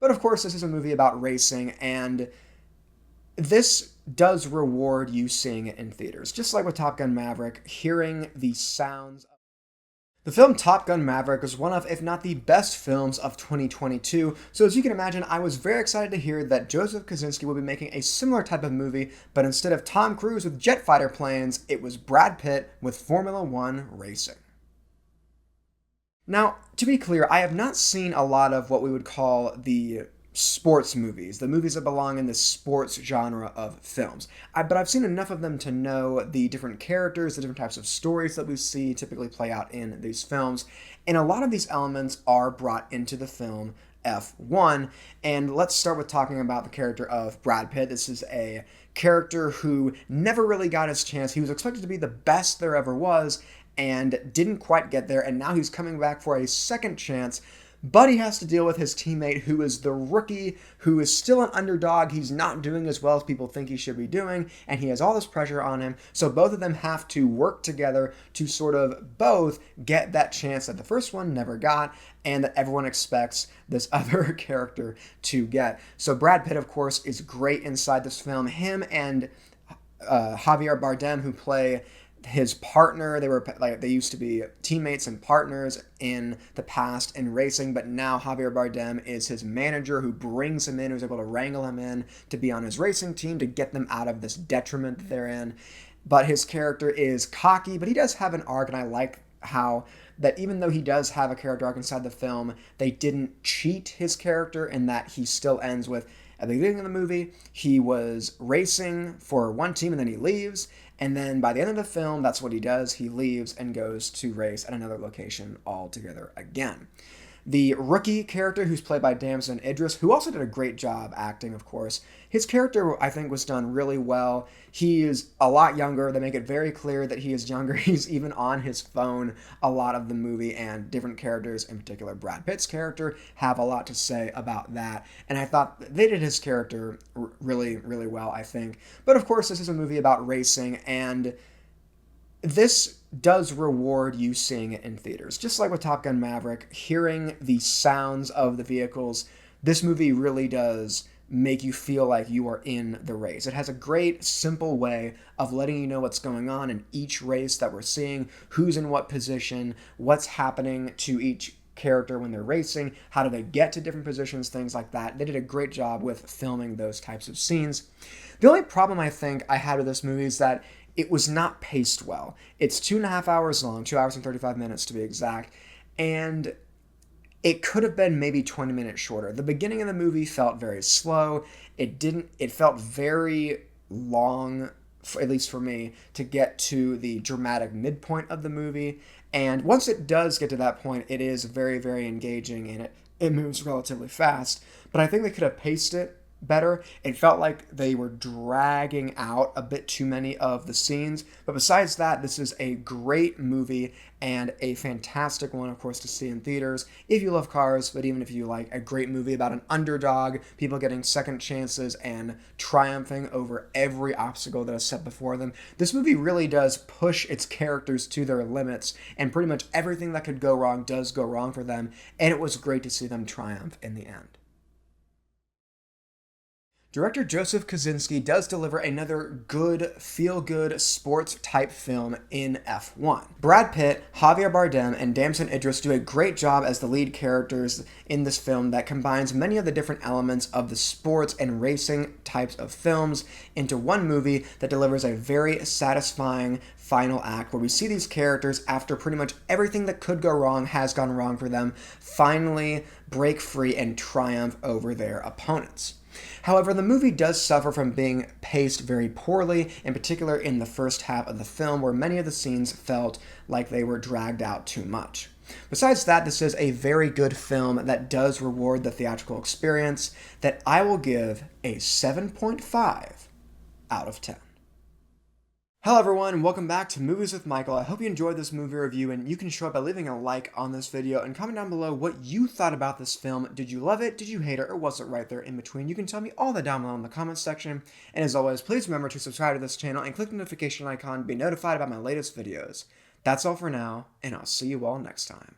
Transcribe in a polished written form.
But of course, this is a movie about racing, and this does reward you seeing it in theaters. Just like with Top Gun Maverick, hearing the sounds. The film Top Gun Maverick was one of, if not the best films of 2022, so as you can imagine, I was very excited to hear that Joseph Kosinski will be making a similar type of movie, but instead of Tom Cruise with jet fighter planes, it was Brad Pitt with Formula One racing. Now, to be clear, I have not seen a lot of what we would call the sports movies, the movies that belong in the sports genre of films. But I've seen enough of them to know the different characters, the different types of stories that we see typically play out in these films. And a lot of these elements are brought into the film F1. And let's start with talking about the character of Brad Pitt. This is a character who never really got his chance. He was expected to be the best there ever was and didn't quite get there. And now he's coming back for a second chance. But he has to deal with his teammate who is the rookie, who is still an underdog. He's not doing as well as people think he should be doing, and he has all this pressure on him. So both of them have to work together to sort of both get that chance that the first one never got and that everyone expects this other character to get. So Brad Pitt, of course, is great inside this film. Him and Javier Bardem, who play his partner, they used to be teammates and partners in the past in racing, but now Javier Bardem is his manager who brings him in, who's able to wrangle him in to be on his racing team to get them out of this detriment that they're in. But his character is cocky, but he does have an arc, and I like how that even though he does have a character arc inside the film, they didn't cheat his character in that he still ends with, at the beginning of the movie, he was racing for one team and then he leaves. And then by the end of the film, that's what he does. He leaves and goes to race at another location altogether again. The rookie character, who's played by Damson Idris, who also did a great job acting, of course, his character, I think, was done really well. He is a lot younger. They make it very clear that he is younger. He's even on his phone a lot of the movie, and different characters, in particular Brad Pitt's character, have a lot to say about that. And I thought they did his character really, really well, I think. But of course, this is a movie about racing, and this does reward you seeing it in theaters. Just like with Top Gun Maverick, hearing the sounds of the vehicles, this movie really does make you feel like you are in the race. It has a great, simple way of letting you know what's going on in each race that we're seeing, who's in what position, what's happening to each character when they're racing, how do they get to different positions, things like that. They did a great job with filming those types of scenes. The only problem I think I had with this movie is that it was not paced well. It's 2.5 hours long, 2 hours and 35 minutes to be exact, and it could have been maybe 20 minutes shorter. The beginning of the movie felt very slow. It felt very long, at least for me, to get to the dramatic midpoint of the movie. And once it does get to that point, it is very, very engaging, and it moves relatively fast. But I think they could have paced it better. It felt like they were dragging out a bit too many of the scenes. But besides that, this is a great movie and a fantastic one, of course, to see in theaters if you love cars, but even if you like a great movie about an underdog, people getting second chances and triumphing over every obstacle that is set before them. This movie really does push its characters to their limits, and pretty much everything that could go wrong does go wrong for them, and it was great to see them triumph in the end. Director Joseph Kosinski does deliver another good, feel-good, sports-type film in F1. Brad Pitt, Javier Bardem, and Damson Idris do a great job as the lead characters in this film that combines many of the different elements of the sports and racing types of films into one movie that delivers a very satisfying final act where we see these characters, after pretty much everything that could go wrong has gone wrong for them, finally break free and triumph over their opponents. However, the movie does suffer from being paced very poorly, in particular in the first half of the film, where many of the scenes felt like they were dragged out too much. Besides that, this is a very good film that does reward the theatrical experience that I will give a 7.5 out of 10. Hello everyone, welcome back to Movies with Michael. I hope you enjoyed this movie review, and you can show it by leaving a like on this video and comment down below what you thought about this film. Did you love it? Did you hate it? Or was it right there in between? You can tell me all that down below in the comments section. And as always, please remember to subscribe to this channel and click the notification icon to be notified about my latest videos. That's all for now, and I'll see you all next time.